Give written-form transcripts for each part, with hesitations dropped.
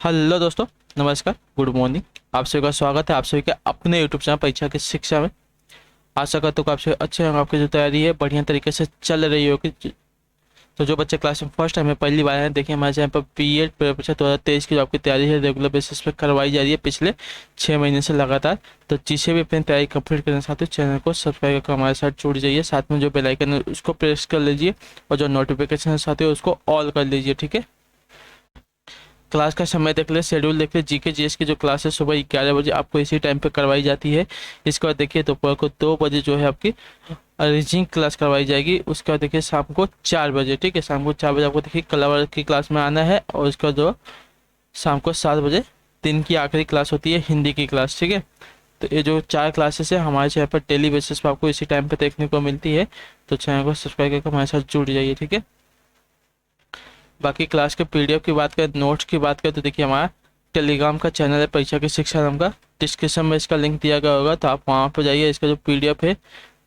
Hello दोस्तों, नमस्कार, good morning. आप सभी का स्वागत है आप सभी के अपने यूट्यूब चैनल परीक्षा की शिक्षा में। आशा करता हूँ कि आप सभी अच्छे होंगे, आपकी जो तैयारी है बढ़िया तरीके से चल रही होगी। तो जो बच्चे क्लास में फर्स्ट टाइम है, पहली बार है, देखिए हमारे चैनल पर बीएड परीक्षा 2023 की जो आपकी तैयारी है रेगुलर बेसिस पे करवाई जा रही है पिछले 6 महीने से लगातार। तो जिसे भी अपनी तैयारी कंप्लीट करना चाहते हो चैनल को सब्सक्राइब करके हमारे साथ जुड़ जाइए, साथ में जो बेल आइकन है उसको प्रेस कर लीजिए और जो नोटिफिकेशन चाहते हो उसको ऑल कर लीजिए। ठीक है, क्लास का समय देख ले, शेड्यूल देख ले। जीके जीएस की जो क्लास है सुबह 11 बजे आपको इसी टाइम पे करवाई जाती है। इसके बाद देखिए दोपहर को 2 बजे जो है आपकी रीजनिंग क्लास करवाई जाएगी। उसके बाद देखिए शाम को 4 बजे, ठीक है, शाम को 4 बजे आपको देखिए कला की क्लास में आना है। और उसके बाद जो शाम को 7 बजे दिन की आखिरी क्लास होती है हिंदी की क्लास। ठीक है, तो ये जो 4 क्लासेस है हमारे चैनल पर डेली बेसिस पर आपको इसी टाइम पे देखने को मिलती है। तो चैनल को सब्सक्राइब करके हमारे साथ जुड़ जाइए। ठीक है, बाकी क्लास के पीडीएफ की बात करें, नोट्स की बात करें, तो देखिए हमारा टेलीग्राम का चैनल है परीक्षा की शिक्षा नाम का। डिस्क्रिप्शन में इसका लिंक दिया गया होगा, तो आप वहाँ पर जाइए। इसका जो पीडीएफ है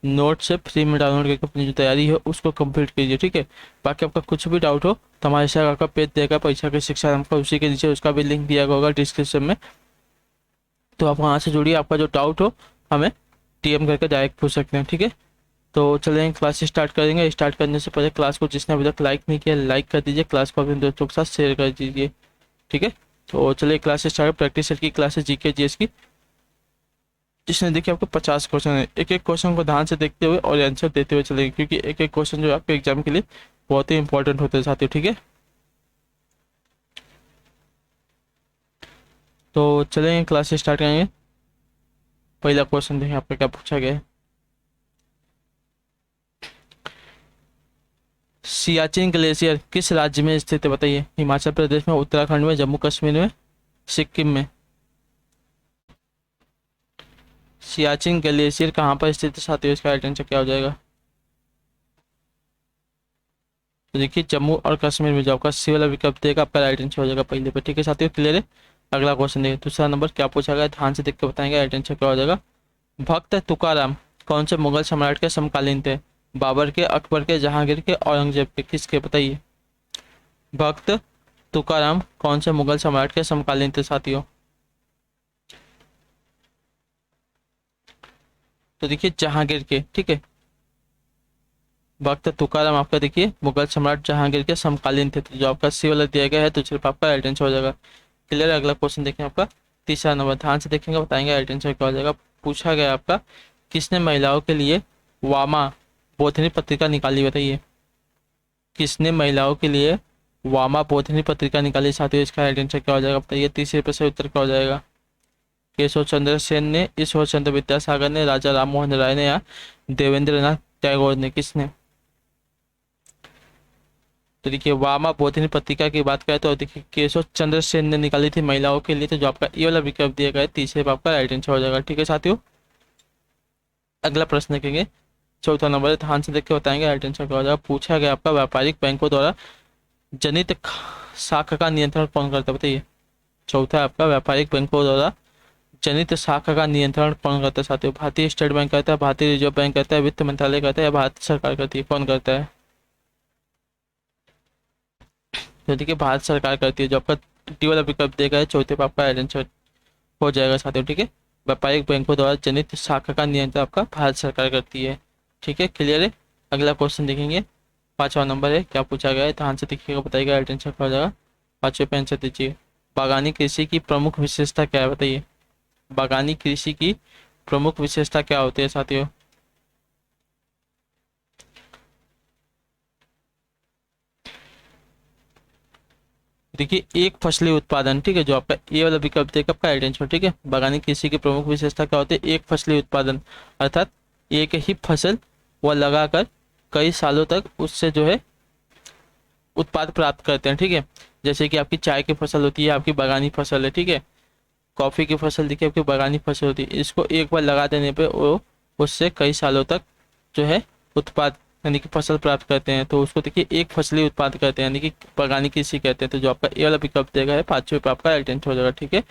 नोट से फ्री में डाउनलोड करके अपनी जो तैयारी है उसको कंप्लीट कीजिए। ठीक है, बाकी आपका कुछ भी डाउट हो तो हमारे इंस्टाग्राम का पेज देगा परीक्षा की शिक्षा नाम का, उसी के नीचे उसका भी लिंक दिया गया होगा डिस्क्रिप्शन में। तो आप वहाँ से जुड़िए, आपका जो डाउट हो हमें टीएम करके डायरेक्ट पूछ सकते हैं। ठीक है, तो चलें क्लास स्टार्ट करेंगे। स्टार्ट करने से पहले क्लास को जिसने अभी तक लाइक नहीं किया लाइक कर दीजिए, क्लास को अपने दोस्तों के साथ शेयर कर दीजिए। ठीक है, तो चलिए क्लास स्टार्ट। प्रैक्टिस सेट की क्लास है जीके जीएस की, जिसने देखिए आपको 50 क्वेश्चन है। एक एक क्वेश्चन को ध्यान से देखते हुए और आंसर देते हुए चलेंगे, क्योंकि एक एक क्वेश्चन जो आपके एग्जाम के लिए बहुत ही इंपॉर्टेंट होते हैं साथियों। ठीक है, तो चलेंगे क्लास स्टार्ट करेंगे। पहला क्वेश्चन देखिए आपका क्या पूछा गया है। सियाचिन ग्लेशियर किस राज्य में स्थित है बताइए। हिमाचल प्रदेश में, उत्तराखंड में, जम्मू कश्मीर में, सिक्किम में। सियाचिन ग्लेशियर कहाँ पर स्थित है साथियों, इसका राइट आंसर क्या हो जाएगा। तो देखिए जम्मू और कश्मीर में जो आपका सी वाला विकल्प देगा आपका राइट आंसर हो जाएगा पहले पे। ठीक है साथियों, क्लियर है। अगला क्वेश्चन देखिए, दूसरा नंबर क्या पूछा गया, ध्यान से देख के बताएंगे राइट आंसर क्या हो जाएगा। भक्त तुकाराम कौन से मुगल सम्राट के समकालीन थे। बाबर के, अकबर के, जहांगीर के, औरंगजेब के, किसके बताइए। भक्त तुकाराम कौन से मुगल सम्राट के समकालीन थे साथियों। तो देखिए जहांगीर के। ठीक है, भक्त तुकाराम आपका देखिए मुगल सम्राट जहांगीर के समकालीन थे। तो जो आपका सी वाला दिया गया है तो सिर्फ आपका राइट आंसर हो जाएगा। क्लियर है। अगला क्वेश्चन देखें आपका तीसरा नंबर, ध्यान से देखेंगे बताएंगे राइट आंसर क्या हो जाएगा। पूछा गया आपका किसने महिलाओं के लिए वामा बोधिनी पत्रिका निकाली बताइए। किसने महिलाओं के लिए वामा बोधिनी पत्रिका निकाली साथियों, इसका राइट आंसर क्या हो जाएगा बताइए। तीसरे प्रश्न उत्तर क्या हो जाएगा। केशव चंद्र सेन ने, ईश्वर चंद्र विद्यासागर ने, राजा राम मोहन राय ने, या देवेंद्र नाथ टैगोर ने, किसने। तो देखिए वामा बोधिनी पत्रिका की बात करें तो देखिए केशव चंद्र सेन ने निकाली थी महिलाओं के लिए। तो जो आपका ये वाला विकल्प दिया गया है तीसरे पे आपका राइट आंसर हो जाएगा। ठीक है साथियों, अगला प्रश्न देखेंगे चौथा नंबर है, ध्यान से देख के बताएंगे राइट आंसर क्या हो जाएगा। पूछा गया आपका व्यापारिक बैंकों द्वारा जनित शाखा का नियंत्रण कौन करता है बताइए। चौथा है आपका व्यापारिक बैंकों द्वारा जनित शाखा का नियंत्रण कौन करता है साथियों। भारतीय स्टेट बैंक करता है, भारतीय रिजर्व बैंक करता है, वित्त मंत्रालय करता है, या भारत सरकार करती है, कौन करता है। तो देखिए भारत सरकार करती है। जो आपका डी वाला विकल्प देगा है चौथे पे आपका राइट आंसर हो जाएगा साथियों। ठीक है, व्यापारिक बैंकों द्वारा जनित शाखा का नियंत्रण आपका भारत सरकार करती है। ठीक है, क्लियर है। अगला क्वेश्चन देखेंगे, पांचवा नंबर है, क्या पूछा गया है ध्यान से देखिएगा बताइएगा राइट आंसर क्या हो जाएगा। पांचवे पे आंसर दीजिए। बागानी कृषि की प्रमुख विशेषता क्या है बताइए। बागानी कृषि की प्रमुख विशेषता क्या होती है साथियों। देखिए एक फसली उत्पादन। ठीक है, जो आपका ए वाला विकल्प देगा आपका राइट आंसर। ठीक है, बागानी कृषि की प्रमुख विशेषता क्या होती है, एक फसली उत्पादन, अर्थात एक ही फसल वह लगाकर कई सालों तक उससे जो है उत्पाद प्राप्त करते हैं। ठीक है, जैसे कि आपकी चाय की फसल होती है आपकी बागानी फसल है। ठीक है, कॉफी की फसल देखिए आपकी बागानी फसल होती है। इसको एक बार लगा देने पे वो उससे कई सालों तक जो है उत्पाद यानी कि फसल प्राप्त करते हैं। तो उसको देखिए एक फसली उत्पाद करते हैं यानी कि बागानी कृषि कहते हैं। तो जो आपका ए वाला विकल्प देगा है पांचवें पे आपका राइट आंसर हो जाएगा। ठीक है,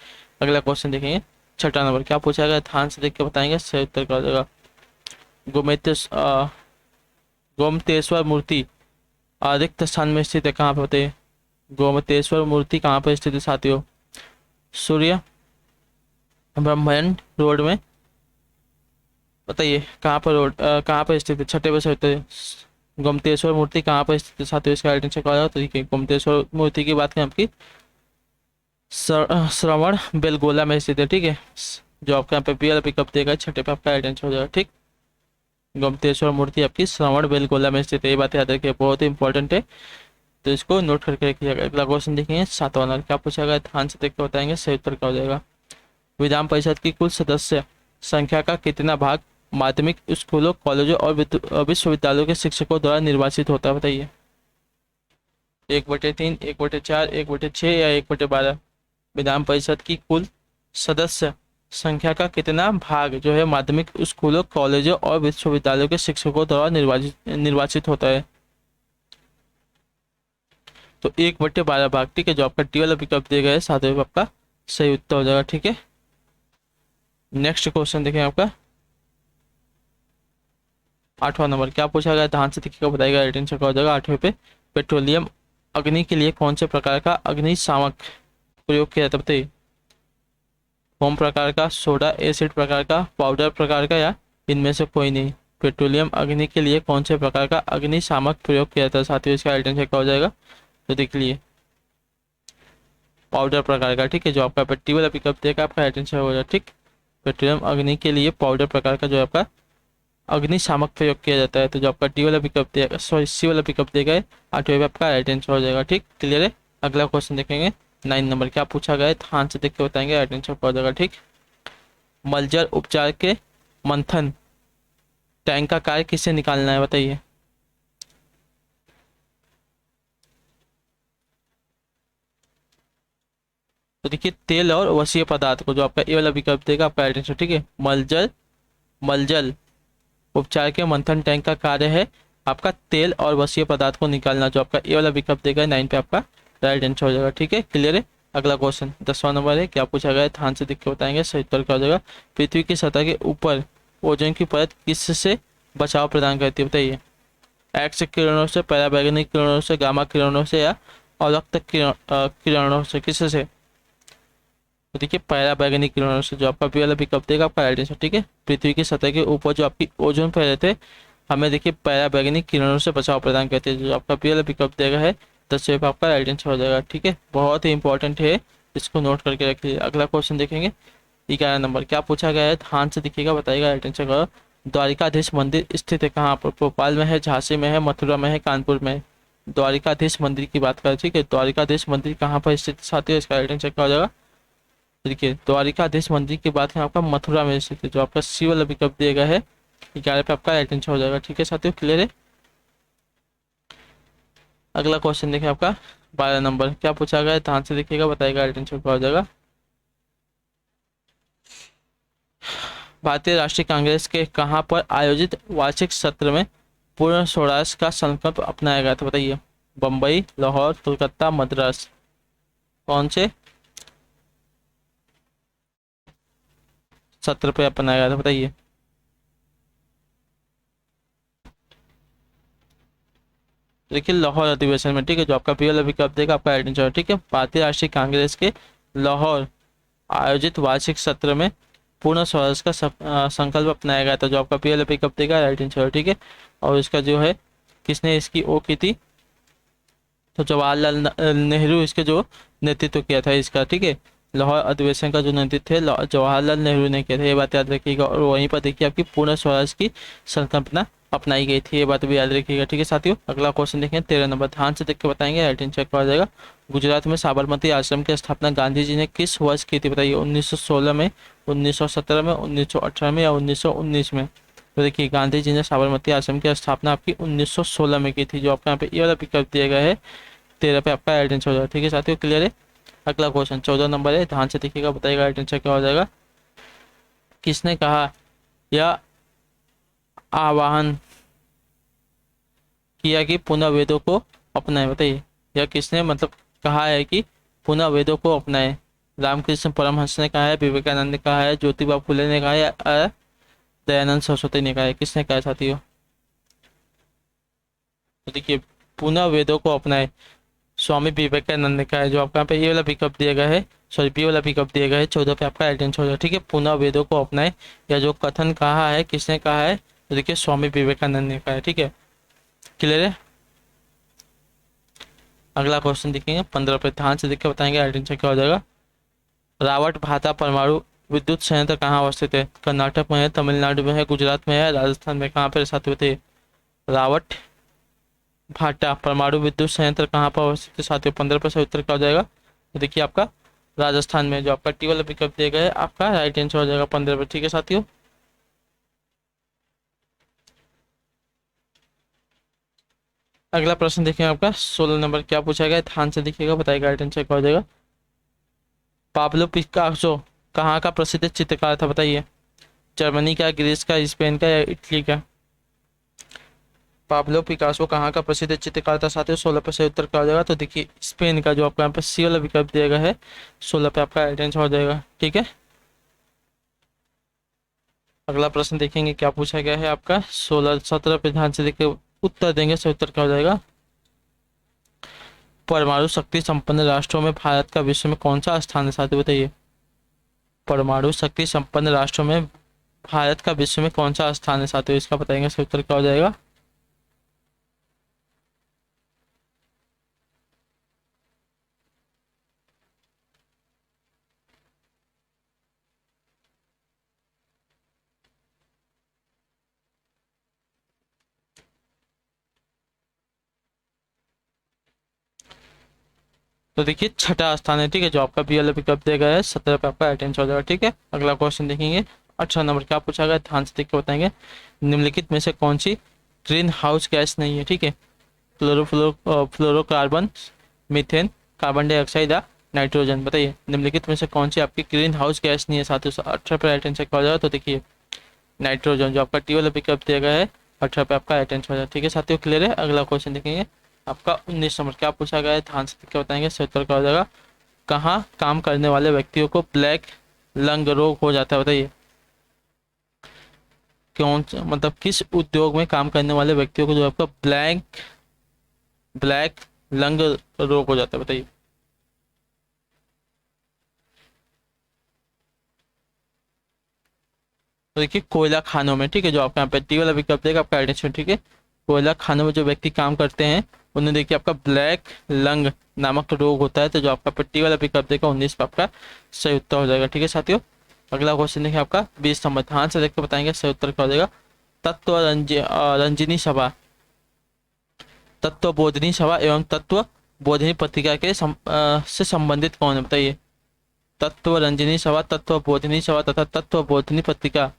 अगला क्वेश्चन देखेंगे छठा नंबर, क्या पूछा गया ध्यान से देख के बताएंगे सही उत्तर क्या हो जाएगा। गोमतेश गोमतेश्वर मूर्ति रिक्त स्थान में स्थित है, कहाँ पे बताइए। गोमतेश्वर मूर्ति कहाँ पर स्थित है साथियों। सूर्य ब्रह्मांड रोड में, बताइए कहाँ पर रोड कहाँ पर स्थित है? छठे पे से गोमतेश्वर मूर्ति कहाँ पर स्थित है साथियों? इसका आइडेंटिफाई करा जाओ। तो देखिए गोमतेश्वर मूर्ति की बात करें आपकी श्रवण बेलगोला में स्थित है, ठीक है। जो आपका यहाँ पे बी वाला पिकअप देगा, छठे पे आपका आइडेंटिफाई हो जाएगा, ठीक। गोमतेश्वर मूर्ति आपकी श्रवण बेलगोला में स्थित है, ये बात याद रखिए, बहुत ही इंपॉर्टेंट है, तो इसको नोट करके रखिएगा। अगला क्वेश्चन देखेंगे 7वां नंबर, क्या पूछा गया? ध्यान से देख के बताएंगे, सही उत्तर क्या हो जाएगा। विधान परिषद की कुल सदस्य संख्या का कितना भाग माध्यमिक स्कूलों, कॉलेजों और विश्वविद्यालयों के शिक्षकों द्वारा निर्वाचित होता है? बताइए। 1/3, 1/4, 1/6 या 1/12? विधान परिषद की कुल सदस्य संख्या का कितना भाग जो है माध्यमिक स्कूलों, कॉलेजों और विश्वविद्यालयों के शिक्षकों द्वारा निर्वाचित होता है? तो 1/12 भाग, ठीक है। जो आपका डी वाला विकल्प दिया गया है सातवें आपका सही उत्तर हो जाएगा, ठीक है। नेक्स्ट क्वेश्चन देखें आपका 8वां नंबर, क्या पूछा गया? ध्यान से देखिएगा, बताएगा। रिटर्न से हो जाएगा 8वें पे। पेट्रोलियम अग्नि के लिए कौन से प्रकार का अग्निशामक प्रयोग किया जाता है? बताइए। फोम प्रकार का, सोडा एसिड प्रकार का, पाउडर प्रकार का, या इनमें से कोई नहीं? पेट्रोलियम अग्नि के लिए कौन से प्रकार का अग्निशामक प्रयोग किया जाता है साथियों? इसका आइडेंटिफाई क्या हो जाएगा? तो देख लिए पाउडर प्रकार का, ठीक है। जो आपका पेट्टी वाला पिकअप देगा आपका आइडेंटिफाई हो जाएगा, ठीक। पेट्रोलियम अग्नि के लिए पाउडर प्रकार का जो आपका अग्निशामक प्रयोग किया जाता है। तो जो आपका डी वाला पिकअप देगा, सॉरी सी वाला पिकअप देगा 8वें पे आपका आइडेंटिफाई हो जाएगा, ठीक। क्लियर है। अगला क्वेश्चन देखेंगे 9 नंबर, क्या पूछा गया है? ध्यान से देख के बताएंगे, आइडेंटिफाई हो जाएगा, ठीक। मलजल उपचार के मंथन टैंक का कार्य किससे निकालना है? बताइए। तो देखिए तेल और वसीय पदार्थ को जो आपका ए वाला विकल्प देगा आपका आइडेंटिफाई, ठीक है। मलजल मलजल उपचार के मंथन टैंक का कार्य है आपका तेल और वसीय पदार्थ को निकालना, जो आपका ए वाला विकल्प देगा 9 पे आपका राइट आंसर हो जाएगा, ठीक है। क्लियर है। अगला क्वेश्चन 10वां नंबर है, क्या पूछा गया है? ध्यान से देख के बताएंगे, सही उत्तर क्या हो जाएगा। पृथ्वी की सतह के ऊपर ओजोन की परत किससे बचाव प्रदान करती है? बताइए। एक्स किरणों से, पराबैंगनी किरणों से, गामा किरणों से, या अवलक्त किरणों से? किससे? तो देखिए पराबैंगनी किरणों से। जो आपका बी वाला विकल्प देगा आपका राइट आंसर, ठीक है। पृथ्वी की सतह के ऊपर जो आपकी ओजोन परत थे हमें देखिए पराबैंगनी किरणों से बचाव प्रदान करते हैं। जो आपका बी वाला विकल्प देगा है 10वें पे आपका राइट आंसर हो जाएगा, ठीक है। बहुत ही इंपॉर्टेंट है, इसको नोट करके रखिए। अगला क्वेश्चन देखेंगे 11 नंबर, क्या पूछा गया है? ध्यान से दिखेगा, बताइएगा, राइट आंसर करो। द्वारिकाधीश मंदिर स्थित है कहाँ पर? भोपाल में है, झांसी में है, मथुरा में है, कानपुर में है? द्वारिकाधीश मंदिर की बात करें, ठीक है। द्वारिकाधीश मंदिर कहाँ पर स्थित साथी है? इसका राइट आंसर क्या हो जाएगा? देखिए द्वारिकाधीश मंदिर की बात करें आपका मथुरा में स्थित है। जो आपका सी वाला विकल्प दिया गया है 11 पे आपका राइट आंसर हो जाएगा, ठीक है साथियों। क्लियर है। अगला क्वेश्चन देखें आपका 12 नंबर, क्या पूछा गया है? ध्यान से देखिएगा, बताएगा, राइट आंसर क्या हो जाएगा। भारतीय राष्ट्रीय कांग्रेस के कहाँ पर आयोजित वार्षिक सत्र में पूर्ण स्वराज का संकल्प अपनाया गया था? बताइए। बम्बई, लाहौर, कोलकाता, मद्रास? कौन से सत्र पे अपनाया गया था? बताइए। देखिए लाहौर अधिवेशन में, ठीक है। जो आपका पी वाला विकल्प देगा आपका राइट आंसर, ठीक है। भारतीय राष्ट्रीय कांग्रेस के लाहौर आयोजित वार्षिक सत्र में पूर्ण स्वराज का संकल्प अपनाया गया था। जो आपका पी वाला विकल्प देगा राइट आंसर, ठीक है। और इसका जो है किसने इसकी ओ की थी? तो जवाहरलाल नेहरू इसके जो नेतृत्व किया था इसका, ठीक है। लाहौर अधिवेशन का जो नेतृत्व है जवाहरलाल नेहरू ने किया था, ये बात याद रखिएगा। और वहीं पर देखिए आपकी पूर्ण स्वराज की संकल्पना अपनाई गई थी, ये बात भी याद रखिएगा, ठीक है साथियों। अगला क्वेश्चन देखें 13 नंबर, ध्यान से देख के बताएंगे, राइट आंसर क्या हो जाएगा। गुजरात में साबरमती आश्रम की स्थापना गांधी जी ने किस वर्ष की थी? बताइए। 1916 में, 1917 में, 1918 में, या 1919 में? तो देखिए गांधी जी ने साबरमती आश्रम की स्थापना आपकी 1916 में की थी। जो आपका यहाँ पे ये वाला विकल्प दिया गया है 13 पे आपका राइट आंसर हो जाएगा, ठीक है साथियों। क्लियर है। अगला क्वेश्चन 14 नंबर है, ध्यान से देखिएगा, बताइएगा, राइट आंसर क्या हो जाएगा। किसने कहा या आह्वान किया कि पुनः वेदों को अपनाएं? बताइए। या किसने मतलब कहा है कि पुनः वेदों को अपनाएं? रामकृष्ण परमहंस ने कहा है, विवेकानंद ने कहा है, ज्योतिबा फुले ने कहा है, या दयानंद सरस्वती ने कहा है? किसने कहा है साथियों? तो देखिए पुनः वेदों को अपनाएं स्वामी विवेकानंद का है। जो आपका यहाँ पे ये वाला विकल्प दिया गया है, सॉरी बी वाला विकल्प दिया गया है 14 पे आपका राइट आंसर हो जाएगा। ठीक है, पुनः वेदों को अपनाए, या जो कथन कहा है किसने कहा है, तो देखिए स्वामी विवेकानंद ने कहा है। ठीक है, क्लियर है। अगला क्वेश्चन देखेंगे 15 पे, ध्यान से देख के बताएंगे राइट आंसर क्या हो जाएगा। रावट भाटा परमाणु विद्युत संयंत्र कहाँ अवस्थित है? कर्नाटक में है, तमिलनाडु में है, गुजरात में है, राजस्थान में, कहाँ पर साथ बताइए। रावट भाटा परमाणु विद्युत संयंत्र कहाँ पर अवस्थित है साथियों? 15 से उत्तर क्या हो जाएगा, तो देखिए आपका राजस्थान में। जो आपका टी वाला विकल्प दिया गया है आपका राइट आंसर हो जाएगा 15 पे। ठीक है साथियों, अगला प्रश्न देखिए आपका 16 नंबर क्या पूछा गया है, ध्यान से देखिएगा, बताइएगा राइट आंसर क्या हो जाएगा। पाब्लो पिकासो कहाँ का प्रसिद्ध चित्रकार था बताइए? जर्मनी का, ग्रीस का, स्पेन का, या इटली का? पाब्लो पिकासो कहाँ का प्रसिद्ध चित्रकार था साथियों? 16 पे सही उत्तर क्या हो जाएगा, तो देखिए स्पेन का। जो आपका यहाँ पे सी वाला विकल्प दिया गया है 16 पे आपका राइट आंसर हो जाएगा। ठीक है, अगला प्रश्न देखेंगे क्या पूछा गया है आपका 17 पे, ध्यान से देखिए उत्तर देंगे, सही उत्तर क्या हो जाएगा। परमाणु शक्ति संपन्न राष्ट्रों में भारत का विश्व में कौन सा स्थान है साथियों बताइए? परमाणु शक्ति संपन्न राष्ट्रों में भारत का विश्व में कौन सा स्थान है साथियों, इसका बताएंगे, सही उत्तर क्या हो जाएगा। तो देखिए छठा स्थान है। ठीक है, जो आपका बी वाला विकल्प दिया गया है 17 पे आपका राइट आंसर हो जाएगा। ठीक है, अगला क्वेश्चन देखेंगे 18 नंबर क्या पूछा गया है, ध्यान से देख के बताएंगे। निम्नलिखित में से कौन सी ग्रीन हाउस गैस नहीं है? ठीक है, फ्लोरोकार्बन, मीथेन, कार्बन डाइऑक्साइड या नाइट्रोजन, बताइए निम्नलिखित में से कौन सी आपकी ग्रीन हाउस गैस नहीं है साथियों? 18 पे राइट आंसर क्या हो जाएगा, तो देखिए नाइट्रोजन। जो आपका टी वाला विकल्प दिया गया है 18 पे आपका राइट आंसर हो जाएगा। ठीक है साथियों, क्लियर है। अगला क्वेश्चन देखेंगे आपका 19 नंबर क्या पूछा गया है, ध्यान से देख के बताएंगे, सही उत्तर क्या हो जाएगा। कहाँ काम करने वाले व्यक्तियों को ब्लैक लंग रोग हो जाता है बताइए? मतलब किस उद्योग में काम करने वाले व्यक्तियों को जो आपका ब्लैक लंग रोग हो जाता है बताइए? तो देखिए कोयला खानों में। ठीक है, जो आपका यहाँ पे टी वाला विकल्प देगा आपका आइडेंटिफिकेशन। ठीक है, कोयला खानों में जो व्यक्ति काम करते हैं उन्हें देखिए आपका ब्लैक लंग नामक रोग होता है। तो जो आपका टी वाला विकल्प देगा 19 पे आपका सही उत्तर हो जाएगा। ठीक है साथियों, अगला क्वेश्चन देखिए आपका 20 नंबर, ध्यान से देख के बताएंगे, सही उत्तर क्या हो जाएगा। रंजिनी सभा, तत्व बोधनी सभा एवं तत्व बोधनी पत्रिका के से संबंधित कौन है बताइए? तत्व रंजनी सभा, तत्व बोधनी सभा तथा तत्व बोधनी पत्रिका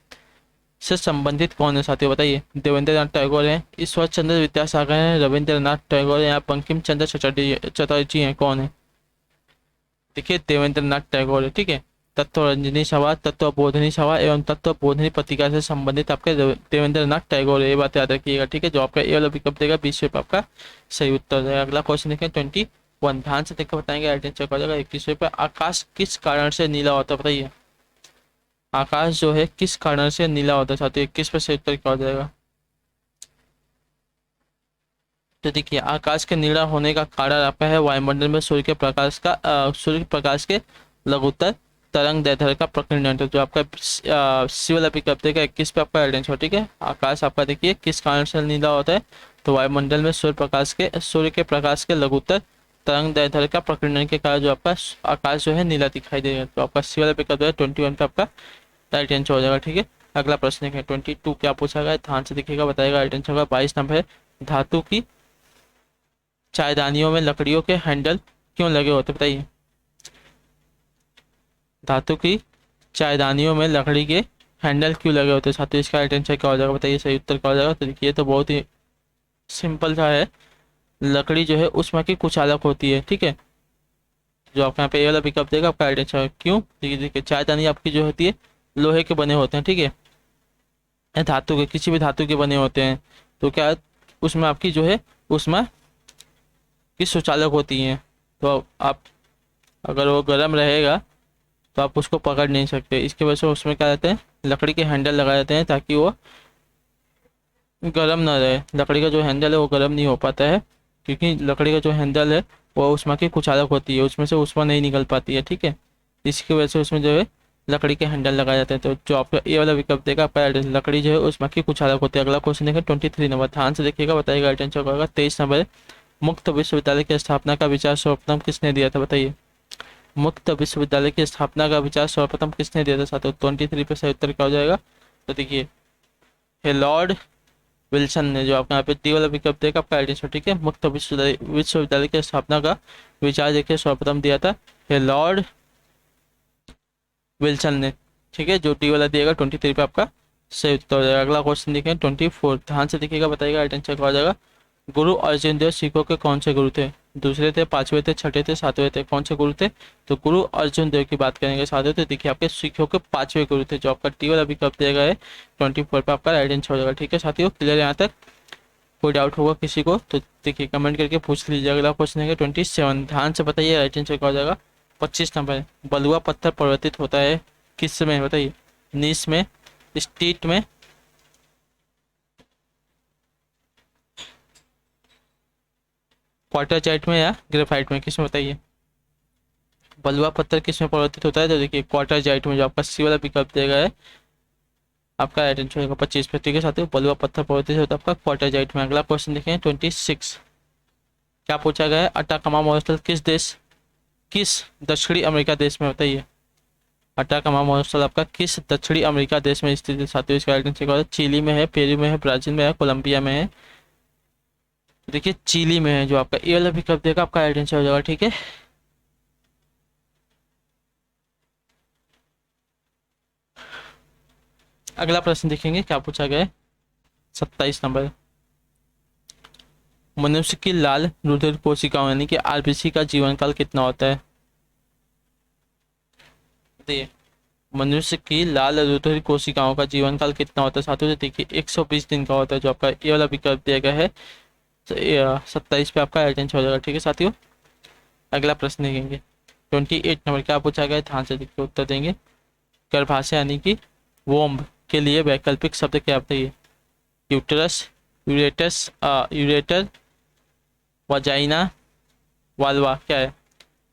से संबंधित कौन है साथियों बताइए? देवेंद्र नाथ टैगोर हैं, ईश्वर चंद्र विद्यासागर हैं, रविंद्रनाथ टैगोर हैं, या बंकिम चंद्र चटर्जी हैं, कौन है? देखिए देवेंद्र नाथ टैगोर है। ठीक है, तत्व रंजनी सभा, तत्व बोधनी सभा एवं तत्व बोधनी पत्रिका से संबंधित आपके देवेंद्र नाथ टैगोर है, ये बात याद रखिएगा। ठीक है, जो आपका ये वाला विकल्प देगा 20 पे आपका सही उत्तर है। अगला क्वेश्चन देखें 21, ध्यान से देखकर बताएंगे राइट आंसर क्या हो जाएगा। 21 पे आकाश किस कारण से नीला होता है बताइए? आकाश जो है किस कारण से नीला होता है साथियों? 21 पे सही उत्तर क्या हो जाएगा। तो देखिए आकाश के नीला होने का कारण आपका है वायुमंडल में सूर्य के प्रकाश के लघुत्तर तरंग दैर्ध्य का प्रकीर्णन। तो जो आपका सी वाला विकल्प देगा 21 पे आपका राइट आंसर। ठीक है, आकाश आपका देखिए किस कारण से नीला होता है, तो वायुमंडल में सूर्य के प्रकाश के लघुत्तर तरंग दैर्ध्य का प्रकीर्णन के कारण जो आपका आकाश जो है नीला दिखाई देगा। तो आपका सी वाला विकल्प है 21 पे आपका राइट आंसर हो जाएगा। ठीक है, अगला प्रश्न है 22 क्या पूछा गया है, ध्यान से देखिएगा, बताएगा राइट आंसर होगा। 22 नंबर है, धातु की चायदानियों में लकड़ियों के हैंडल क्यों लगे होते बताइए? धातु की चायदानियों में लकड़ी के हैंडल क्यों लगे होते हैं साथियों? इसका राइट आंसर क्या हो जाएगा बताइए, सही उत्तर क्या हो जाएगा। तो देखिए तो बहुत ही सिंपल सा है, लकड़ी जो है उसमें की कुचालक होती है। ठीक है, जो आपका यहाँ पे ये वाला विकल्प देगा आपका राइट आंसर। क्यों? देखिए चायदानी आपकी जो होती है लोहे के बने होते हैं। ठीक है, या धातु के, किसी भी धातु के बने होते हैं, तो क्या उसमें आपकी जो है उसमें की सुचालक होती हैं। तो आप अगर वो गर्म रहेगा तो आप उसको पकड़ नहीं सकते, इसकी वजह से उसमें क्या रहते हैं लकड़ी के हैंडल लगाए जाते हैं ताकि वो गर्म ना रहे। लकड़ी का जो हैंडल है वो गर्म नहीं हो पाता है, क्योंकि लकड़ी का जो हैंडल है वो ऊष्मा की कुचालक होती है, उसमें से ऊष्मा नहीं निकल पाती है, ठीक है। इसकी वजह से उसमें जो है लकड़ी के हैंडल लगाए जाते हैं। तो जो आपका ये वाला विकल्प देगा आपका एड्रेस, लकड़ी जो है ऊष्मा की कुचालक होती है। अगला क्वेश्चन देखिए 23 नंबर, ध्यान से देखिएगा, बताइएगा आइडेंटिफाई होगा। 23 नंबर, मुक्त विश्वविद्यालय की स्थापना का विचार सर्वप्रथम किसने दिया था, बताइए। मुक्त विश्वविद्यालय की स्थापना का विचार सर्वप्रथम किसने दिया था साथियों। 23 पे सही उत्तर क्या हो जाएगा, तो देखिए हे लॉर्ड विल्सन ने, जो आपका यहाँ पे डी वाला विकल्प देगा आपका आइडेंटिफाई, ठीक है। मुक्त विश्वविद्यालय की स्थापना का विचार देखिए सर्वप्रथम दिया था हे लॉर्ड विल्सन ने, ठीक है। जो डी वाला दिएगा 23 पे आपका सही उत्तर हो जाएगा। अगला क्वेश्चन देखें 24, ध्यान से देखिएगा, बताइएगा आइडेंटिफाई क्या हो जाएगा। गुरु अर्जुन देव सिखों के कौन से गुरु थे, दूसरे थे, पांचवें थे, छठे थे, सातवें थे, कौन से गुरु थे। तो गुरु अर्जुन देव की बात करेंगे साथियों, तो देखिए आपके सिखों के पांचवें गुरु थे, जो आपका टी वाला विकल्प दिया गया है 24 पे आपका राइट आंसर हो जाएगा, ठीक है साथियों। क्लियर यहाँ तक, कोई डाउट होगा किसी को तो देखिए कमेंट करके पूछ लीजिए। अगला क्वेश्चन है 27, ध्यान से बताइए राइट आंसर क्या हो जाएगा। 25 नंबर है, बलुआ पत्थर परिवर्तित होता है किस में, बताइए। नीस में, स्टीट में, क्वार्टरजाइट में, या ग्रेफाइट में, किस में बताइए। बलुआ पत्थर किस में परिवर्तित होता है, तो देखिए क्वार्टरजाइट में, जो आपका सी वाला विकल्प दिया गया है आपका राइट आंसर होगा 25 पे, ठीक है साथियों। बलुआ पत्थर परिवर्तित होता है आपका क्वार्टरजाइट में। अगला क्वेश्चन देखें 26, क्या पूछा गया है, अटाकामा महोत्सव किस दक्षिणी अमेरिका देश में, बताइए। अटाकामा महोत्सव आपका किस दक्षिणी अमेरिका देश में स्थित है साथियों। इसका राइट आंसर क्या होगा, चिली में है, पेरू में है, ब्राजील में है, कोलंबिया में है। देखिए चिली में है, जो आपका ए वाला विकल्प देगा आपका राइट आंसर हो जाएगा, ठीक है। अगला प्रश्न देखेंगे क्या पूछा गया है, 27 नंबर, मनुष्य की लाल रुधिर कोशिकाओं यानी कि आरबीसी का जीवन काल कितना होता है। देखिए मनुष्य की लाल रुधिर कोशिकाओं का जीवन काल कितना होता है साथियों, तो देखिए 120 दिन का होता है, जो आपका ये वाला विकल्प दिया गया है। तो 27 पे आपका राइट आंसर हो जाएगा, ठीक है साथियों। अगला प्रश्न देखेंगे 28 नंबर, क्या पूछा गया है, ध्यान से देखिए उत्तर देंगे। गर्भाशय यानी कि वोम्ब के लिए वैकल्पिक शब्द क्या बताइए। यूटरस, यूरेटस, यूरेटर, वजाइना, वाल्वा, क्या है।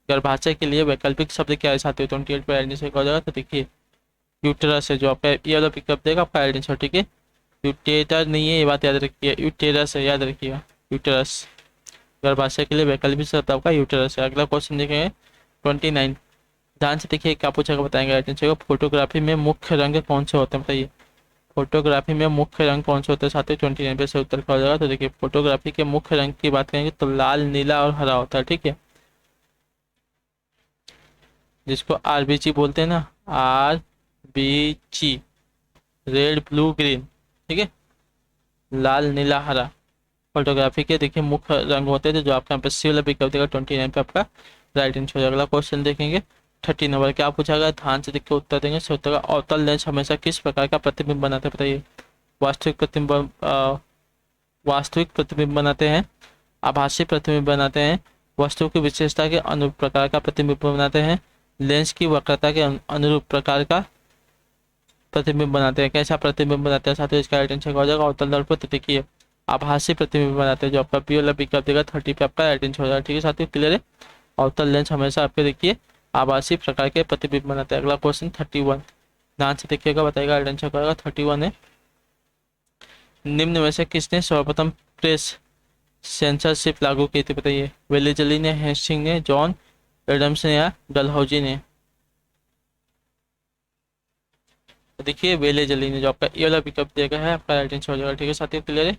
गर्भाशय के लिए वैकल्पिक शब्द क्या है साथियों, 28 पर आइडेंटिफाई हो जाएगा, तो देखिए यूटेरस है, जो आपका ये वाला पिकअप देगा आपका आइडेंटिफाई, ठीक है। यूटेटर नहीं है, ये बात याद रखिए, यूटेरस है, याद रखिएगा यूटेरस। गर्भाशय के लिए वैकल्पिक शब्द आपका यूटेरस है। अगला क्वेश्चन देखेंगे 29, ध्यान से देखिए क्या पूछेगा, बताएंगे आइडेंटिफाई। फोटोग्राफी में मुख्य रंग कौन से होते हैं, बताइए। फोटोग्राफी में मुख्य रंग कौन से होते हैं साथियों, 29 पे से उत्तर क्या हो जाएगा, तो देखिए फोटोग्राफी के मुख्य रंग की बात करेंगे तो लाल, नीला और हरा होता है, ठीक है। जिसको आरबीजी बोलते हैं ना, आरबीजी, रेड, ब्लू, ग्रीन, ठीक है। लाल, नीला, हरा फोटोग्राफी के देखिए मुख्य रंग होते थे, जो आपका यहाँ पे सी वाला पिक देगा 29 पे आपका राइट आंसर हो जाएगा। अगला क्वेश्चन देखेंगे 30 नंबर, क्या पूछा गया, ध्यान से देख के उत्तर देंगे। सत्तर का अवतल लेंस हमेशा किस प्रकार का प्रतिबिंब बनाते हैं, बताइए। वास्तविक प्रतिबिंब, वास्तविक प्रतिबिंब बनाते हैं, आभासी प्रतिबिंब बनाते हैं, वस्तु की विशेषता के अनुरूप प्रकार का प्रतिबिंब बनाते हैं, लेंस की वक्रता के अनुरूप प्रकार का प्रतिबिंब बनाते हैं। कैसा प्रतिबिंब बनाते हैं साथियों, इसका राइट आंसर हो जाएगा अवतल दर्पण, तो देखिए आभासी प्रतिबिंब बनाते हैं, जो आपका पी वाला पिकअप देगा 30 पे आपका राइट आंसर हो जाएगा, ठीक है साथियों। क्लियर है, अवतल लेंस हमेशा आपके देखिए आभासी प्रकार के प्रतिबिंब बनाते हैं। अगला क्वेश्चन 31, ध्यान से देखिएगा, बताएगा राइट आंसर होगा 31 है। निम्न में से किसने सर्वप्रथम प्रेस सेंसरशिप लागू की थी, बताइए। वेलेजली ने, हेस्टिंग ने, जॉन एडम्स ने, या डलहौजी ने। देखिए वेलेजली ने, जो आपका ये वाला पिकअप दिया गया है आपका राइट आंसर हो जाएगा, ठीक है साथियों। क्लियर है,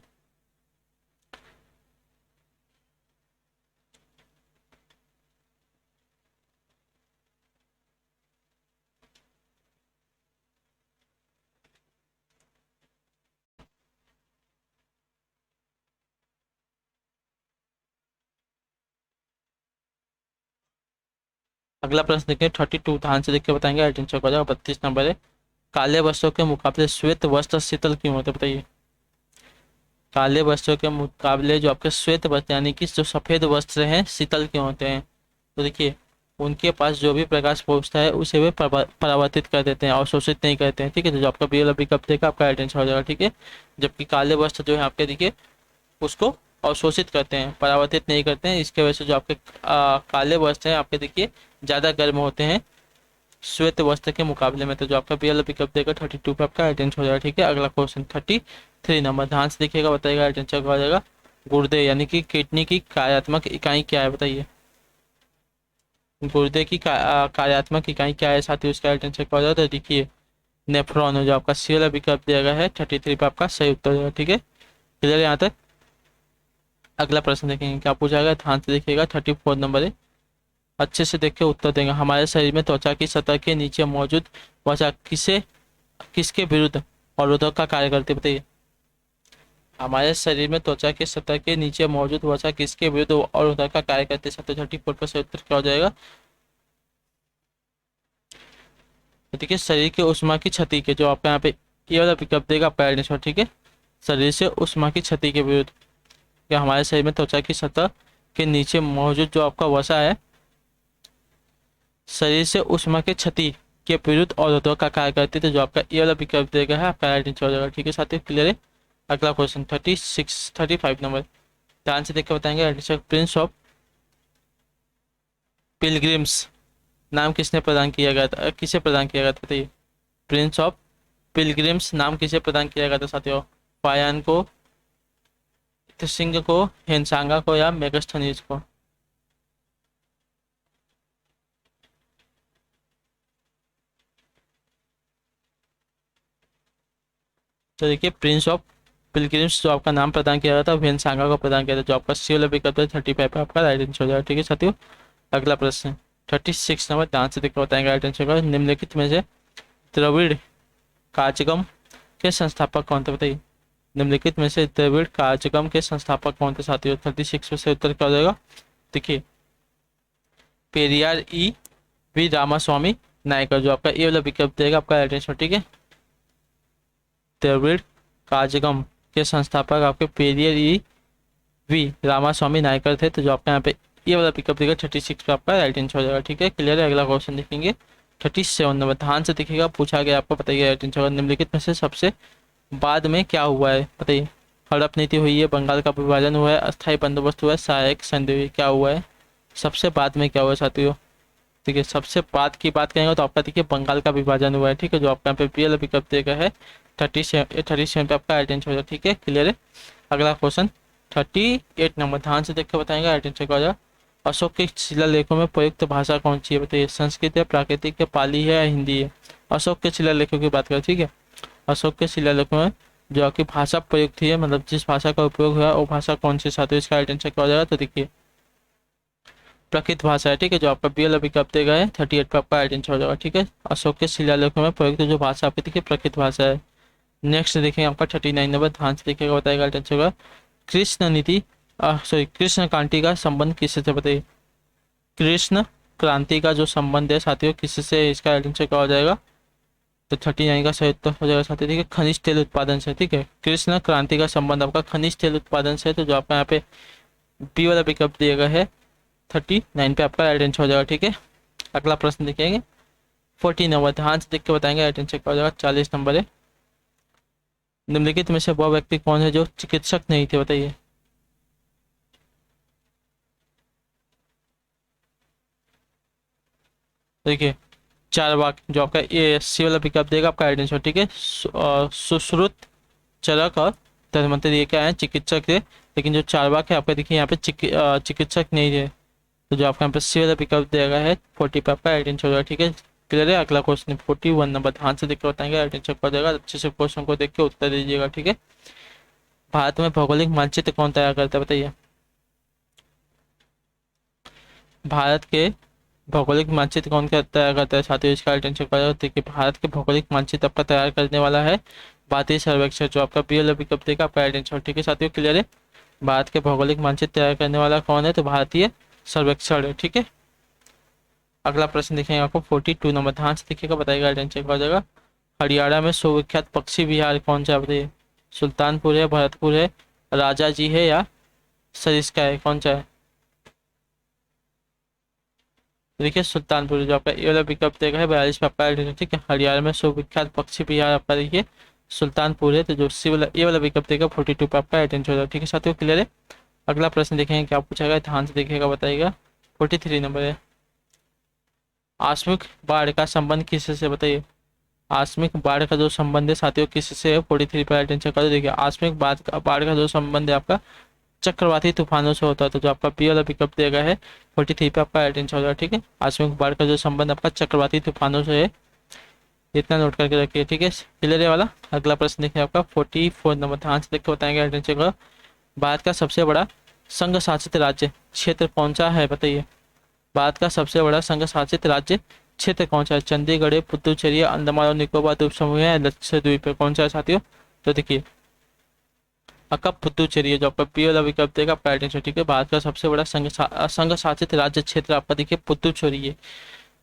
अगला प्रश्न देखिए 32, ध्यान से देख के बताएंगे राइट आंसर हो जाएगा। 32 नंबर है, काले वस्त्रों के मुकाबले श्वेत वस्त्र शीतल क्यों होते हैं, बताइए। काले वस्त्रों के मुकाबले जो आपके श्वेत वस्त्र यानी कि जो सफेद वस्त्र हैं शीतल क्यों होते हैं, तो देखिए उनके पास जो भी प्रकाश पहुंचता है उसे वे परावर्तित कर देते हैं, अवशोषित नहीं करते हैं, ठीक है। तो जो आपका बी वाला विकल्प देगा आपका राइट आंसर हो जाएगा, ठीक है। जबकि काले वस्त्र जो है आपके देखिए उसको अवशोषित करते हैं, परावर्तित नहीं करते हैं। इसके वजह से जो आपके काले वस्त्र हैं आपके देखिए ज़्यादा गर्म होते हैं श्वेत वस्त्र के मुकाबले में। तो जो आपका पीएल पिकअप देगा 32 पे आपका राइट आंसर हो जाएगा। ठीक है, अगला क्वेश्चन 33 नंबर, ध्यान से देखिएगा, बताइएगा राइट आंसर क्या हो जाएगा। गुर्दे यानी कि किडनी की कार्यात्मक इकाई क्या है, बताइए। गुर्दे की कार्यात्मक इकाई क्या है साथी, उसका राइट आंसर क्या हो जाएगा। तो देखिए नेफ्रॉन हो, जो आपका सीएल पिकअप दिया गया है 33 पे आपका सही उत्तर होगा। ठीक है, क्लियर यहाँ तक। अगला प्रश्न देखेंगे क्या पूछा गया, ध्यान से देखिएगा 34 नंबर है, अच्छे से देख के उत्तर देंगे। हमारे शरीर में त्वचा की सतह के नीचे मौजूद वसा किसके विरुद्ध अवरोधक का कार्य करती है, बताइए। हमारे शरीर में त्वचा की सतह के नीचे मौजूद वसा किसके विरुद्ध अवरोधक का कार्य करते हैं, 34 पर से उत्तर क्या हो जाएगा। तो देखिए शरीर के उष्मा की क्षति के, जो आपका यहाँ पे ये वाला पिकअप देगा आपका आंसर। ठीक है, शरीर से उष्मा की क्षति के विरुद्ध, या हमारे शरीर में त्वचा की सतह के नीचे मौजूद जो आपका वसा है शरीर से उष्मा के क्षति के विरुद्ध अवरोधक का कार्य करती है। तो जो आपका ये वाला विकल्प देगा है आपका राइट आंसर हो जाएगा। ठीक है साथियों, क्लियर है। अगला क्वेश्चन 35 नंबर, ध्यान से देख के बताएंगे right answer. Prince of pilgrims नाम किसने प्रदान किया गया था, किसे प्रदान किया गया था, बताइए। प्रिंस ऑफ पिलग्रिम्स नाम किसे प्रदान किया गया था साथियों, फायान को, सिंह को, हेनसांगा को, या मेगस्थनीज को। तो देखिए प्रिंस ऑफ पिलग्रिम्स जो आपका नाम प्रदान किया गया था हेनसांगा को प्रदान किया था। जो आपका सी वाला विकल्प है 35 पे आपका राइट आंसर हो जाएगा। ठीक है साथियों, अगला प्रश्न 36 नंबर, ध्यान से देखकर बताएंगे राइट आंसर का। निम्नलिखित में से द्रविड़ काचगम के संस्थापक कौन थे, बताइए। निम्नलिखित में से द्रविड़ काचगम के संस्थापक कौन थे साथियों, 36 में से उत्तर क्या हो जाएगा। देखिए पेरियार ई वी रामास्वामी नायकर, जो आपका ये वाला विकल्प देगा आपका राइट आंसर। ठीक है, द्रविड़ काजगम के संस्थापक आपके पेरियर ई वी रामास्वामी नायकर थे। तो जो आपका यहाँ पे ये वाला पिकअप देगा 36 पे आपका राइट आंसर हो जाएगा। ठीक है, क्लियर है। अगला क्वेश्चन देखेंगे 37 नंबर, ध्यान से दिखेगा, पूछा गया आपको, बताइए राइट आंसर। निम्नलिखित में से सबसे बाद में क्या हुआ है, बताइए। हड़प नीति हुई है, बंगाल का विभाजन हुआ है, अस्थायी बंदोबस्त हुआ है, सहायक संधि हुई, क्या हुआ है, सबसे बाद में क्या हुआ है साथियों। ठीक है, सबसे बाद की बात करेंगे तो आपका देखिए बंगाल का विभाजन हुआ है। ठीक है, जो आपका यहाँ पे पी वाला पिकअप देगा है 37 पे आपका राइट आंसर हो जाएगा। ठीक है, क्लियर है। अगला क्वेश्चन 38 नंबर, ध्यान से देख के बताएंगे राइट आंसर क्या हो जाएगा। अशोक के शिलालेखों में प्रयुक्त भाषा कौन सी है, बताइए। संस्कृत है, प्राकृतिक है, पाली है, या हिंदी है। अशोक के शिलालेखों की बात करें, ठीक है। अशोक के शिलालेखों में जो आपकी भाषा प्रयुक्त हुई है, मतलब जिस भाषा का उपयोग हुआ है वो भाषा कौन सी साथियों, इसका राइट आंसर क्या हो जाएगा। तो देखिए प्रकृत भाषा है। ठीक है, जो आपका बी एल विकल्प देगा है 38 पे आपका राइट आंसर हो जाएगा। ठीक है, अशोक के शिलालेखों में प्रयुक्त जो भाषा आपकी देखिए प्रकृत भाषा है। नेक्स्ट देखेंगे आपका 39 नंबर, ध्यान से देखिएगा, बताएगा राइट आंसर होगा। कृष्ण नीति कृष्ण क्रांति का संबंध किससे से, बताइए। कृष्ण क्रांति का जो संबंध है साथियों किससे, इसका राइट आंसर क्या हो जाएगा। तो 39 का सही उत्तर हो जाएगा साथियों। ठीक है, खनिज तेल उत्पादन से। ठीक है, कृष्ण क्रांति का संबंध आपका खनिज तेल उत्पादन से। तो जो आपका यहाँ पे बी वाला विकल्प दिया गया है 39 पे आपका राइट आंसर हो जाएगा। ठीक है, अगला प्रश्न देखेंगे 40 नंबर, ध्यान से देख के बताएंगे राइट आंसर क्या हो जाएगा। 40 नंबर है, निम्नलिखित में से वह व्यक्ति कौन है जो चिकित्सक नहीं थे, बताइए। देखिए चारवाक जो आपका ये सी वाला पिकअप देगा आपका राइट आंसर। ठीक है, सुश्रुत, चरक और धर्मंतर ये क्या है, चिकित्सक थे। लेकिन जो चारवाक है आपका देखिए यहाँ पे चिकित्सक नहीं थे। तो जो आपका यहाँ पे सी वाला पिकअप देगा है 40 पे आपका राइट आंसर होगा। ठीक है, क्लियर है। अगला क्वेश्चन 41 नंबर, ध्यान से देख के बताएंगे राइट आंसर क्या हो जाएगा। अच्छे से क्वेश्चन को देख के उत्तर दीजिएगा। ठीक है, भारत में भौगोलिक मानचित्र कौन तैयार करता है, बताइए। भारत के भौगोलिक मानचित्र कौन तैयार करता है साथियों, इसका राइट आंसर क्या हो जाएगा। देखिए भारत के भौगोलिक मानचित्र आपका तैयार करने वाला है भारतीय सर्वेक्षण, जो आपका बी एल पिकअप देगा आपका राइट आंसर। ठीक है साथियों, क्लियर है। भारत के भौगोलिक मानचित्र तैयार करने वाला कौन है, तो भारतीय सर्वेक्षण है। ठीक है, अगला प्रश्न देखेंगे आपको 42 नंबर, ध्यान से देखिएगा, बताइएगा राइट आंसर क्या हो जाएगा। हरियाणा में सुविख्यात पक्षी विहार कौन सा, बताइए। सुल्तानपुर है, भरतपुर है, राजा जी है, या सरिस्का है, कौन सा है। देखिए सुल्तानपुर जो आपका ये वाला विकल्प देगा है 42 पे आपका राइट आंसर। ठीक है, हरियाणा में सुविख्यात पक्षी विहार आपका देखिए सुल्तानपुर है। तो जो सी वाला ये वाला विकल्प देगा 42 पे आपका राइट आंसर हो जाएगा। ठीक है साथियों, क्लियर है। अगला प्रश्न देखेंगे क्या पूछा गया, ध्यान से देखिएगा, बताइएगा। 43 नंबर है। आकस्मिक बाढ़ का संबंध किससे से, बताइए। आकस्मिक बाढ़ का जो संबंध है साथियों किससे है, 43 पर अटेंशन करो। देखिए आकस्मिक बाढ़ का जो संबंध है आपका चक्रवाती तूफानों से होता है। तो जो आपका बी वाला विकल्प दिया गया है 43 पे आपका अटेंशन हो जाएगा, ठीक है। आकस्मिक बाढ़ का जो संबंध आपका चक्रवाती तूफानों से है, इतना नोट करके रखिए, ठीक है। क्लियर है वाला। अगला प्रश्न देखिए आपका 44 नंबर, ध्यान से देख के बताएंगे अटेंशन करो। भारत का सबसे बड़ा संघ शासित राज्य क्षेत्र कौन सा है, बताइए। भारत का सबसे बड़ा संघ शासित राज्य क्षेत्र कौन सा है, चंडीगढ़ है, पुदुचेरी है, अंडमान और निकोबार द्वीप समूह है, लक्षद्वीप है, कौन सा है साथियों। तो देखिए आपका पुदुचेरी है, जो आपका पी वाला विकल्प देगा आपका अटेंशन, ठीक है। भारत का सबसे बड़ा संघ शासित राज्य क्षेत्र आपका देखिए पुदुचेरी है,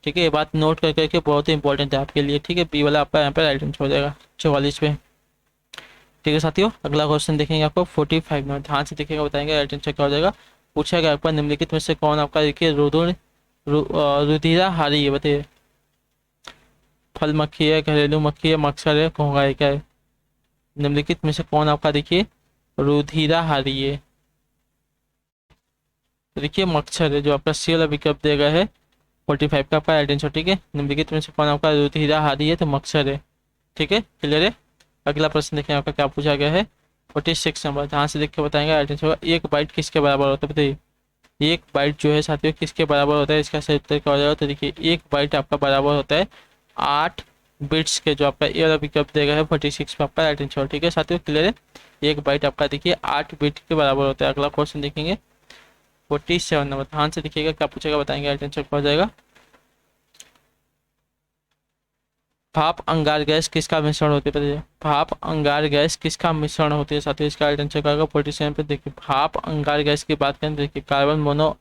ठीक है। ये बात नोट कर करके बहुत ही इंपॉर्टेंट है आपके लिए, ठीक है। बी वाला आपका यहाँ पर अटेंशन हो जाएगा 44 पे, ठीक है साथियों। अगला क्वेश्चन देखेंगे आपको 45 में, ध्यान से देखिएगा, बताएंगे अटेंशन क्या हो जाएगा। पूछा गया आपका निम्नलिखित में से कौन आपका देखिए रुधिराहारी है, बताइए। फल मक्खी है, घरेलू मक्खी है, मच्छर है, घोंघा है, क्या है। निम्नलिखित में से कौन आपका देखिए रुधिराहारी है। तो देखिए मच्छर है, जो आपका सी वाला विकल्प दिया गया है 45 का आपका अटेंशन, ठीक है। निम्नलिखित में से कौन आपका रुधिराहारी है, तो मच्छर है, ठीक है। क्लियर है। अगला प्रश्न देखें आपका क्या पूछा गया है 46 नंबर, ध्यान से देख के बताएंगे अटेंशन होगा। एक बाइट किसके बराबर होता है, बताइए। एक बाइट जो है साथियों किसके बराबर होता है, इसका सही उत्तर क्या हो जाएगा। तो देखिए एक बाइट आपका बराबर होता है 8 बिट्स के, जो आपका ए वाला विकल्प देगा है 46 पे आपका अटेंशन, ठीक है साथियों। क्लियर है। एक बाइट आपका देखिए 8 बिट के बराबर होता है। अगला क्वेश्चन देखेंगे 47 नंबर, ध्यान से देखिएगा क्या पूछेगा, बताएंगे अटेंशन क्या हो जाएगा। भाप अंगार गैस किसका मिश्रण होती है, बताइए। भाप अंगार गैस किसका मिश्रण होती है साथियों, इसका आइडेंटिफाई करेगा 47 पे। देखिए भाप अंगार गैस की बात करें, देखिए कार्बन मोनो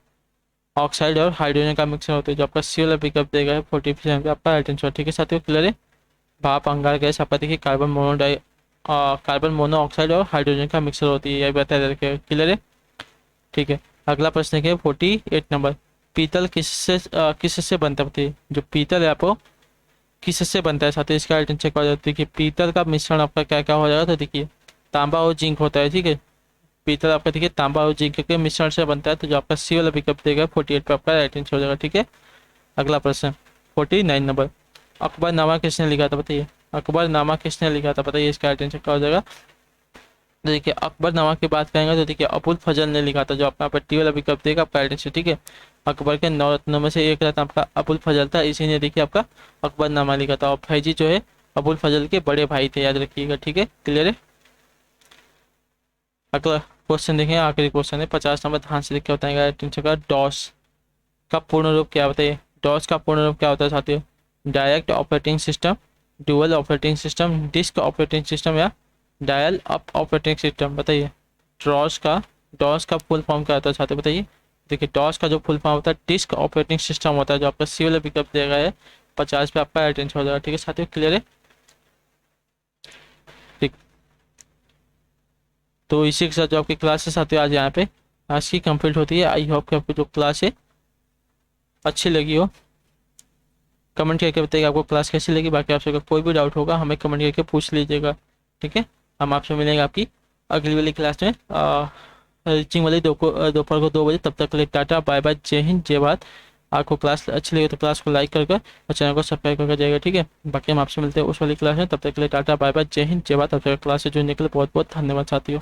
ऑक्साइड और हाइड्रोजन का मिश्रण होता है, जो आपका सी वाला पिकअप देगा है 47 पे आपका आइडेंटिफाई, ठीक है साथियों। क्लियर है। भाप अंगार गैस आपका देखिए कार्बन मोनो ऑक्साइड और हाइड्रोजन का मिक्सर होती है, यह बताया रखिए। क्लियर है, ठीक है। अगला प्रश्न देखिए 48 नंबर, पीतल किससे बनता है, बताइए। जो पीतल है आपको किससे बनता है साथियों, इसका आइटम चेक हो जाता है। देखिए पीतल का मिश्रण आपका क्या क्या हो जाएगा, तो देखिए तांबा और जिंक होता है, ठीक है। पीतल आपका देखिए तांबा और जिंक के मिश्रण से बनता है, तो जो आपका सी वाला विकल्प देगा 48 पे आपका राइट आंसर हो जाएगा, ठीक है। अगला प्रश्न 49 नंबर, अकबरनामा किसने लिखा था, बताइए। अकबरनामा किसने लिखा था, बताइए, इसका राइट आंसर क्या हो जाएगा। देखिए अकबरनामा की बात करेंगे तो देखिए अबुल फजल ने लिखा था, जो अपना पट्टी वाला विकल्प देगा आपका राइट आंसर, ठीक है। अकबर के 9 रत्नों में से एक रत्न आपका अबुल फजल था, इसी ने देखिए आपका अकबरनामा लिखा था। और फैजी जो है अबुल फजल के बड़े भाई थे, याद रखिएगा, ठीक है। क्लियर है। अगला क्वेश्चन देखें, आखिरी क्वेश्चन है 50 नंबर, ध्यान से देख के बताएंगे राइट आंसर का। डॉस का पूर्ण रूप क्या, बताइए। डॉस का पूर्ण रूप क्या होता है साथियों, direct operating system, dual operating system, disk operating system या डायल अप ऑपरेटिंग सिस्टम, बताइए। डॉस का फुल फॉर्म क्या होता है साथियों, बताइए। देखिए डॉस का जो फुल फॉर्म होता है डिस्क ऑपरेटिंग सिस्टम होता है, जो आपका सी वाला विकल्प दिया गया है 50 पे आपका अटेंशन हो जाएगा, ठीक है साथियों। क्लियर है, ठीक। तो इसी के साथ जो आपकी क्लास है साथियों आज यहाँ पे आज की कंप्लीट होती है। आई होप कि आपको जो क्लास है अच्छी लगी हो। कमेंट करके बताइए आपको क्लास कैसी लगी। बाकी आपसे अगर कोई भी डाउट होगा हमें कमेंट करके पूछ लीजिएगा, ठीक है। हम आपसे मिलेंगे आपकी अगली वाली क्लास में रीचिंग वाली दोपहर को 2 बजे। तब तक के लिए टाटा बाय बाय, जय हिंद जय भारत। आपको क्लास अच्छी लगी तो क्लास को लाइक करके और चैनल को सब्सक्राइब करके जाएगा, ठीक है। बाकी हम आपसे मिलते हैं उस वाली क्लास में, तब तक के लिए टाटा बाय बाय, जय हिंद जय भारत। तब तक क्लास से जुड़ने के लिए बहुत बहुत धन्यवाद साथियों।